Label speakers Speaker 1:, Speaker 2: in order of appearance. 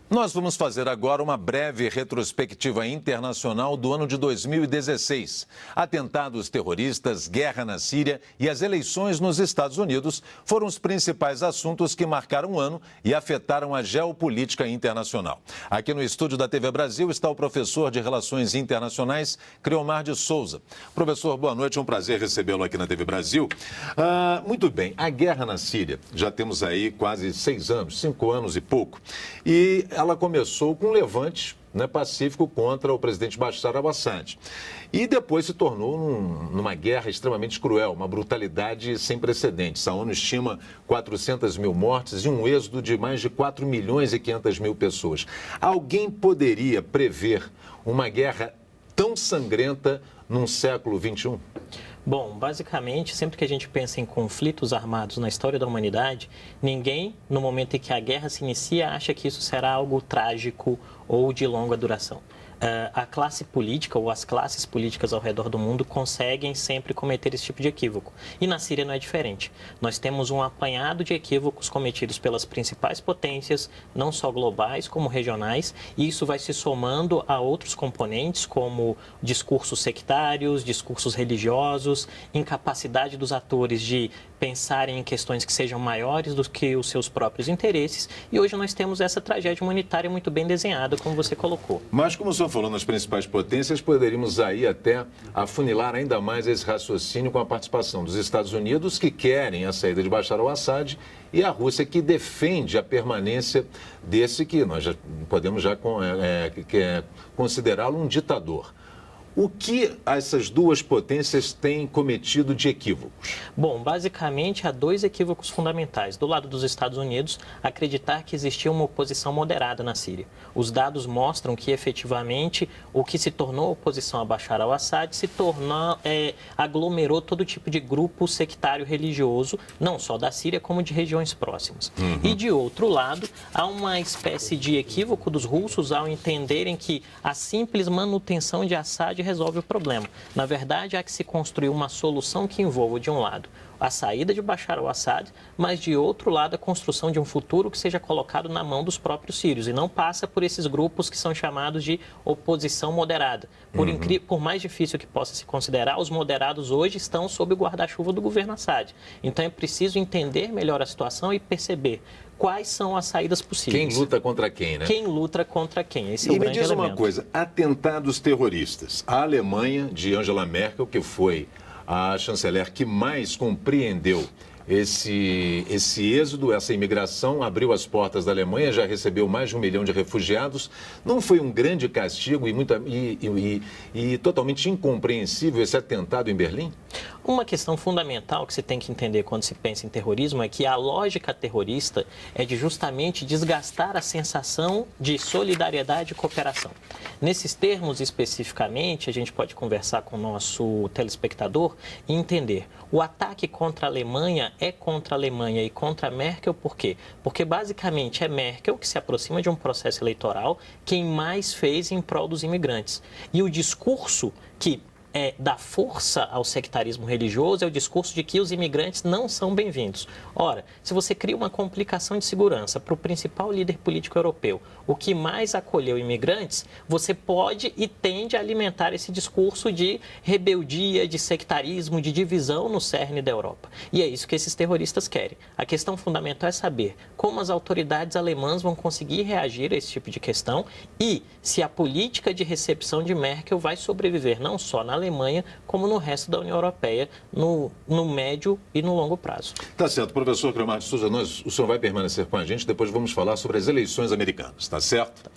Speaker 1: Nós vamos fazer agora uma breve retrospectiva internacional do ano de 2016. Atentados terroristas, guerra na Síria e as eleições nos Estados Unidos foram os principais assuntos que marcaram o ano e afetaram a geopolítica internacional. Aqui no estúdio da TV Brasil está o professor de Relações Internacionais, Creomar de Souza. Professor, boa noite, é um prazer recebê-lo aqui na TV Brasil. Muito bem, a guerra na Síria, já temos aí quase 6 anos, 5 anos e pouco, e ela começou com um levante pacífico contra o presidente Bashar al-Assad. E depois se tornou numa guerra extremamente cruel, uma brutalidade sem precedentes. A ONU estima 400 mil mortes e um êxodo de mais de 4 milhões e 500 mil pessoas. Alguém poderia prever uma guerra tão sangrenta num século XXI?
Speaker 2: Bom, basicamente, sempre que a gente pensa em conflitos armados na história da humanidade, ninguém, no momento em que a guerra se inicia, acha que isso será algo trágico ou de longa duração. A classe política ou as classes políticas ao redor do mundo conseguem sempre cometer esse tipo de equívoco. E na Síria não é diferente. Nós temos um apanhado de equívocos cometidos pelas principais potências, não só globais como regionais, e isso vai se somando a outros componentes como discursos sectários, discursos religiosos, incapacidade dos atores de pensarem em questões que sejam maiores do que os seus próprios interesses. E hoje nós temos essa tragédia humanitária muito bem desenhada, como você colocou.
Speaker 1: Mas como o senhor falou nas principais potências, poderíamos aí até afunilar ainda mais esse raciocínio com a participação dos Estados Unidos, que querem a saída de Bashar al-Assad, e a Rússia, que defende a permanência desse que nós já podemos considerá-lo um ditador. O que essas duas potências têm cometido de equívocos?
Speaker 2: Bom, basicamente há 2 equívocos fundamentais. Do lado dos Estados Unidos, acreditar que existia uma oposição moderada na Síria. Os dados mostram que, efetivamente, o que se tornou oposição a Bashar al-Assad aglomerou todo tipo de grupo sectário religioso, não só da Síria, como de regiões próximas. E, de outro lado, há uma espécie de equívoco dos russos ao entenderem que a simples manutenção de Assad resolve o problema. Na verdade, há que se construir uma solução que envolva, de um lado, a saída de Bashar al-Assad, mas, de outro lado, a construção de um futuro que seja colocado na mão dos próprios sírios e não passa por esses grupos que são chamados de oposição moderada. Por mais difícil que possa se considerar, os moderados hoje estão sob o guarda-chuva do governo Assad. Então, é preciso entender melhor a situação e perceber quais são as saídas possíveis.
Speaker 1: Quem luta contra quem, né?
Speaker 2: Quem luta contra quem, esse é o grande elemento.
Speaker 1: E me diz uma coisa, atentados terroristas. A Alemanha, de Angela Merkel, que foi a chanceler que mais compreendeu esse êxodo, essa imigração, abriu as portas da Alemanha, já recebeu mais de 1 milhão de refugiados. Não foi um grande castigo e totalmente incompreensível esse atentado em Berlim?
Speaker 2: Uma questão fundamental que se tem que entender quando se pensa em terrorismo é que a lógica terrorista é de justamente desgastar a sensação de solidariedade e cooperação. Nesses termos especificamente, a gente pode conversar com o nosso telespectador e entender. O ataque contra a Alemanha é contra a Alemanha e contra a Merkel, por quê? Porque basicamente é Merkel, que se aproxima de um processo eleitoral, quem mais fez em prol dos imigrantes. E o discurso que dá força ao sectarismo religioso é o discurso de que os imigrantes não são bem-vindos. Ora, se você cria uma complicação de segurança para o principal líder político europeu, o que mais acolheu imigrantes, você pode e tende a alimentar esse discurso de rebeldia, de sectarismo, de divisão no cerne da Europa. E é isso que esses terroristas querem. A questão fundamental é saber como as autoridades alemãs vão conseguir reagir a esse tipo de questão e se a política de recepção de Merkel vai sobreviver não só na Alemanha, como no resto da União Europeia, no médio e no longo prazo.
Speaker 1: Tá certo. Professor Creomar de Souza, o senhor vai permanecer com a gente, depois vamos falar sobre as eleições americanas, tá certo?